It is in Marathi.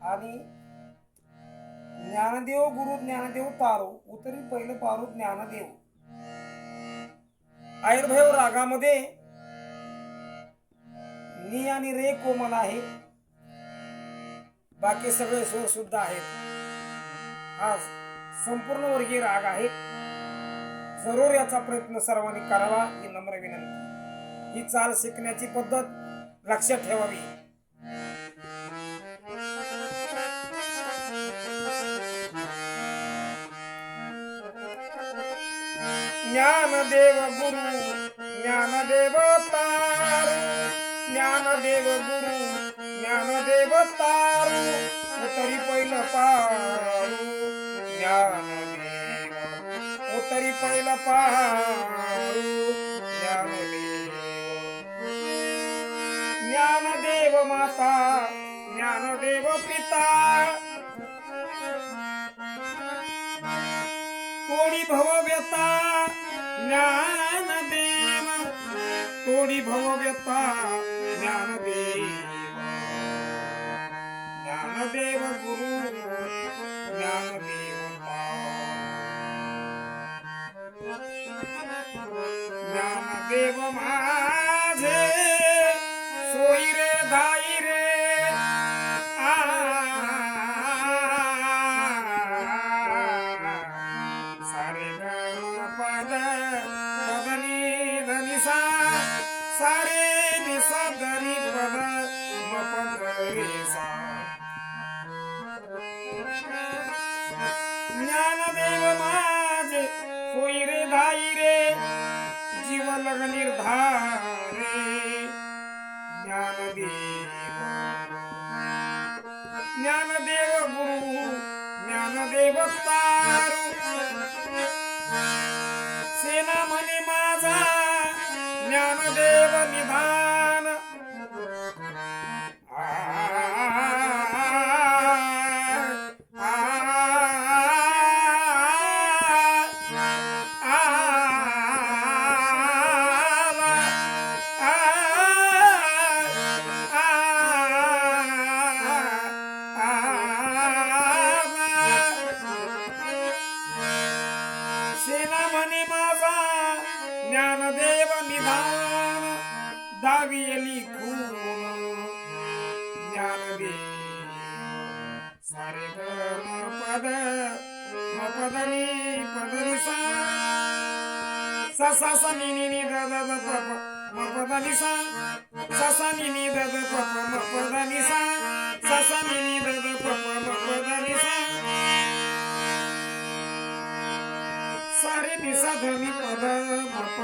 आणि ज्ञानदेव गुरु ज्ञानदेव तारो उतरी पहिलं पारू ज्ञानदेव. आयुर्भैव रागामध्ये नी आणि रे कोमल आहे, बाकी सगळे स्वर सुद्धा आहेत. हा संपूर्ण वर्गीय राग आहे. जरूर याचा प्रयत्न सर्वांनी करावा ही नम्र विनंती. ही चाल शिकण्याची पद्धत लक्षात ठेवावी. ज्ञानदेव गुरु ज्ञानदेव तारू, ज्ञानदेव गुरु ज्ञानदेव तारू उतरी पहिलं पारू. ज्ञानदेव उतरी पहिलं पारू. ज्ञानदेव ज्ञानदेव माता ज्ञानदेव पिता तोडी भवव्यता. ज्ञानदेव तोडी भवव्यता. ज्ञानदेव ज्ञानदेव गुरु ज्ञानदेव ज्ञानदेव माझे सोयी रे धाई रे. सारे ग पद पदनी धनी सा सारे निसा धनी पद मपद रे सा. ज्ञानदेव माझे सोयी रे धाई रे जीव लग निर्धारे. ज्ञानदेव ज्ञानदेव गुरु ज्ञानदेव तारू सेना म्हणे माझा ज्ञानदेव निधान. सेना म्हणे माझा ज्ञानदेव निधान. दावियली खून ज्ञानदेव. सारे ग पद पदनी पदनी सा सा सा सा नी नी नी द द द प म पदनी सा सा सा नी नी द द प म पदनी सा सा सा नी नी द द प म पदनी सा. सारे निसा धनी पद मप